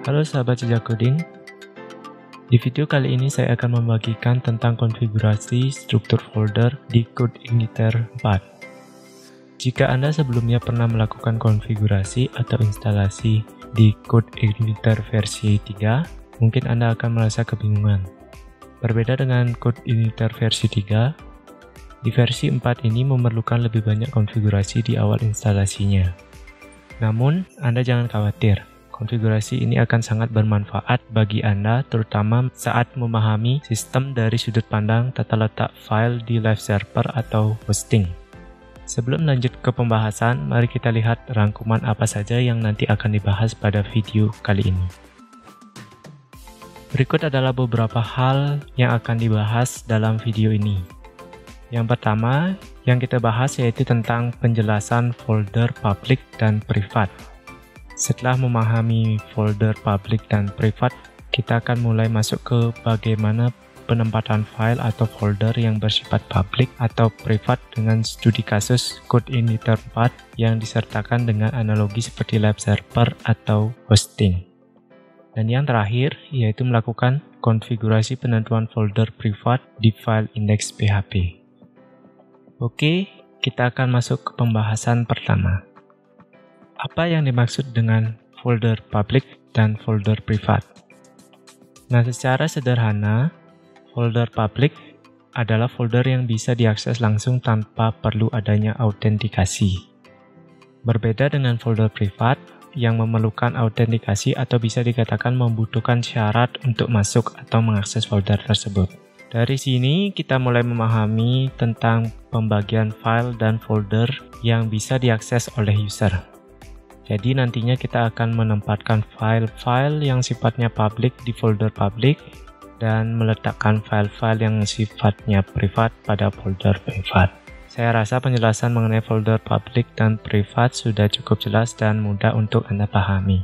Halo sahabat jejak coding. Di video kali ini saya akan membagikan tentang konfigurasi struktur folder di CodeIgniter 4. Jika Anda sebelumnya pernah melakukan konfigurasi atau instalasi di CodeIgniter versi 3, mungkin Anda akan merasa kebingungan. Berbeda dengan CodeIgniter versi 3, di versi 4 ini memerlukan lebih banyak konfigurasi di awal instalasinya. Namun, Anda jangan khawatir. Konfigurasi ini akan sangat bermanfaat bagi Anda, terutama saat memahami sistem dari sudut pandang tata letak file di live server atau hosting. Sebelum lanjut ke pembahasan, mari kita lihat rangkuman apa saja yang nanti akan dibahas pada video kali ini. Berikut adalah beberapa hal yang akan dibahas dalam video ini. Yang pertama, yang kita bahas yaitu tentang penjelasan folder public dan privat. Setelah memahami folder public dan privat, kita akan mulai masuk ke bagaimana penempatan file atau folder yang bersifat public atau privat dengan studi kasus CodeIgniter 4 yang disertakan dengan analogi seperti live server atau hosting. Dan yang terakhir, yaitu melakukan konfigurasi penentuan folder privat di file index.php. Oke, kita akan masuk ke pembahasan pertama. Apa yang dimaksud dengan folder public dan folder privat? Nah, secara sederhana, folder public adalah folder yang bisa diakses langsung tanpa perlu adanya autentikasi. Berbeda dengan folder privat yang memerlukan autentikasi atau bisa dikatakan membutuhkan syarat untuk masuk atau mengakses folder tersebut. Dari sini, kita mulai memahami tentang pembagian file dan folder yang bisa diakses oleh user. Jadi nantinya kita akan menempatkan file-file yang sifatnya public di folder public dan meletakkan file-file yang sifatnya privat pada folder privat. Saya rasa penjelasan mengenai folder public dan privat sudah cukup jelas dan mudah untuk Anda pahami.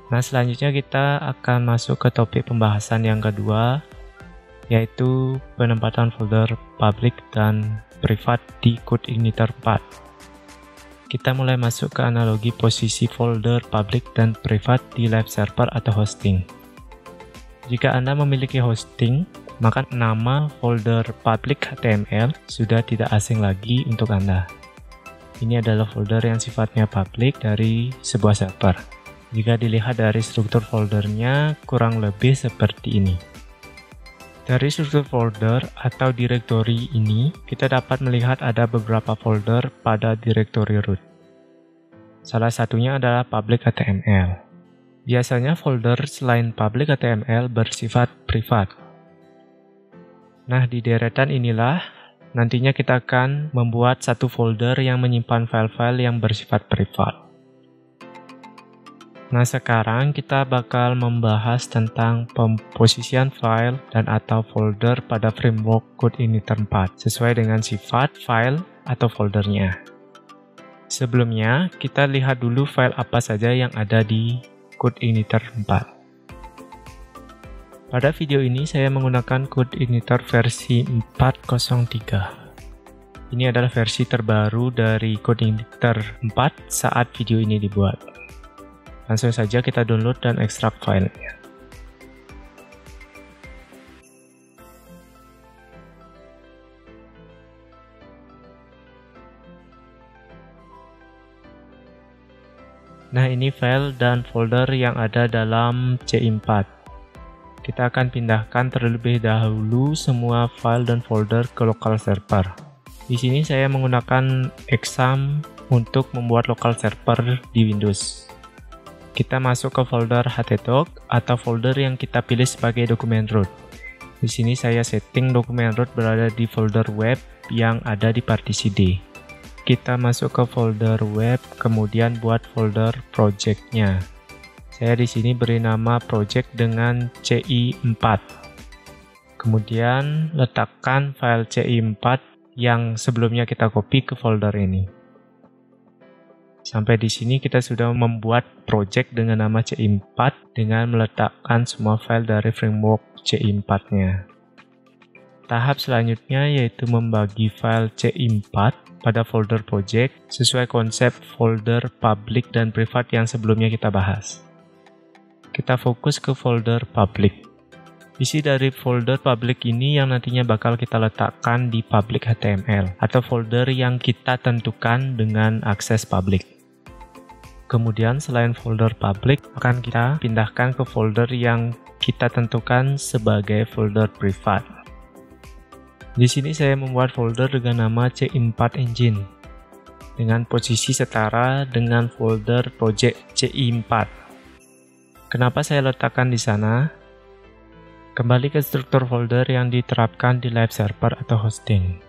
Nah, selanjutnya kita akan masuk ke topik pembahasan yang kedua, yaitu penempatan folder public dan privat di CodeIgniter 4. Kita mulai masuk ke analogi posisi folder public dan privat di live server atau hosting. Jika Anda memiliki hosting, maka nama folder public HTML sudah tidak asing lagi untuk Anda. Ini adalah folder yang sifatnya public dari sebuah server. Jika dilihat dari struktur foldernya, kurang lebih seperti ini. Dari struktur folder atau direktori ini, kita dapat melihat ada beberapa folder pada direktori root. Salah satunya adalah public HTML. Biasanya folder selain public HTML bersifat privat. Nah, di deretan inilah nantinya kita akan membuat satu folder yang menyimpan file-file yang bersifat privat. Nah, sekarang kita bakal membahas tentang pemposisian file dan atau folder pada framework CodeIgniter 4 sesuai dengan sifat file atau foldernya. Sebelumnya, kita lihat dulu file apa saja yang ada di CodeIgniter 4. Pada video ini saya menggunakan CodeIgniter versi 4.03. Ini adalah versi terbaru dari CodeIgniter 4 saat video ini dibuat. Langsung saja kita download dan ekstrak filenya. Nah, ini file dan folder yang ada dalam C4. Kita akan pindahkan terlebih dahulu semua file dan folder ke local server. Di sini saya menggunakan exam untuk membuat local server di Windows. Kita masuk ke folder htdoc atau folder yang kita pilih sebagai dokumen root. Di sini saya setting dokumen root berada di folder web yang ada di partisi D. Kita masuk ke folder web, kemudian buat folder project-nya. Saya di sini beri nama project dengan CI4. Kemudian letakkan file CI4 yang sebelumnya kita copy ke folder ini. Sampai di sini kita sudah membuat project dengan nama CI4 dengan meletakkan semua file dari framework CI4-nya. Tahap selanjutnya yaitu membagi file CI4 pada folder project sesuai konsep folder public dan privat yang sebelumnya kita bahas. kita fokus ke folder public. Isi dari folder public ini yang nantinya bakal kita letakkan di public HTML atau folder yang kita tentukan dengan akses public. Kemudian selain folder public, akan kita pindahkan ke folder yang kita tentukan sebagai folder privat. Di sini saya membuat folder dengan nama C4 Engine dengan posisi setara dengan folder project CI4. Kenapa saya letakkan di sana? Kembali ke struktur folder yang diterapkan di live server atau hosting.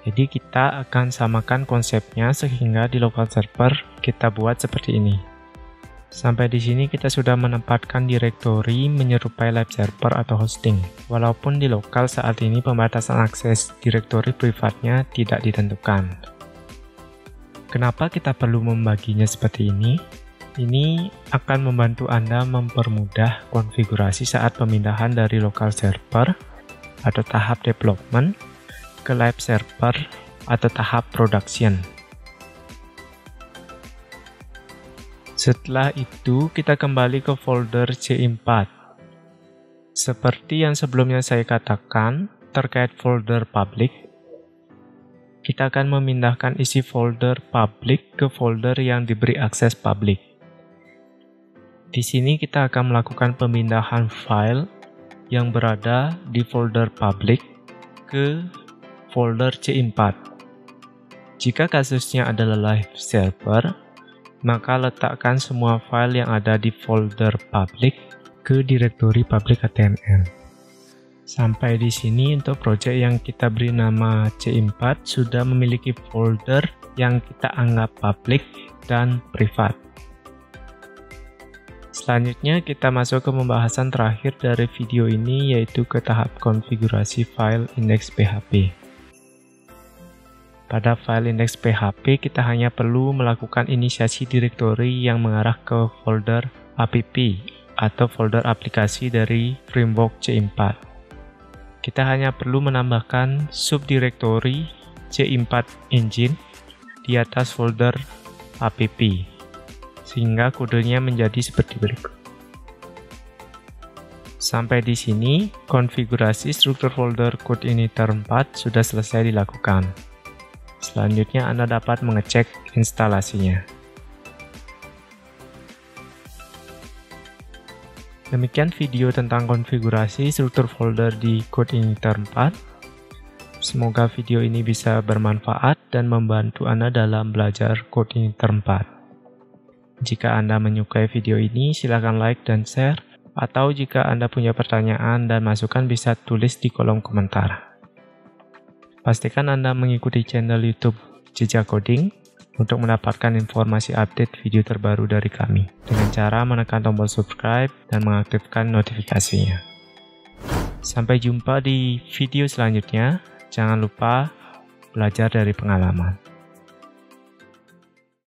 Jadi kita akan samakan konsepnya sehingga di local server kita buat seperti ini. Sampai di sini kita sudah menempatkan direktori menyerupai live server atau hosting. Walaupun di lokal saat ini pembatasan akses direktori privatnya tidak ditentukan. Kenapa kita perlu membaginya seperti ini? Ini akan membantu Anda mempermudah konfigurasi saat pemindahan dari local server atau tahap development ke live server atau tahap production. Setelah itu, kita kembali ke folder C4. Seperti yang sebelumnya saya katakan, terkait folder public, kita akan memindahkan isi folder public ke folder yang diberi akses public. Di sini kita akan melakukan pemindahan file yang berada di folder public ke folder C4. Jika kasusnya adalah live server, maka letakkan semua file yang ada di folder public ke direktori public HTML. Sampai di sini untuk project yang kita beri nama C4 sudah memiliki folder yang kita anggap public dan privat. Selanjutnya kita masuk ke pembahasan terakhir dari video ini, yaitu ke tahap konfigurasi file index.php. Pada file index.php kita hanya perlu melakukan inisiasi direktori yang mengarah ke folder app atau folder aplikasi dari framework C4. Kita hanya perlu menambahkan subdirektori C4 Engine di atas folder app, sehingga kodenya menjadi seperti berikut. Sampai di sini, konfigurasi struktur folder code initer 4 sudah selesai dilakukan. Selanjutnya Anda dapat mengecek instalasinya. Demikian video tentang konfigurasi struktur folder di code initer 4. Semoga video ini bisa bermanfaat dan membantu Anda dalam belajar code initer 4. Jika Anda menyukai video ini, silakan like dan share, atau jika Anda punya pertanyaan dan masukan bisa tulis di kolom komentar. Pastikan Anda mengikuti channel YouTube Jejak Coding untuk mendapatkan informasi update video terbaru dari kami, dengan cara menekan tombol subscribe dan mengaktifkan notifikasinya. Sampai jumpa di video selanjutnya, jangan lupa belajar dari pengalaman.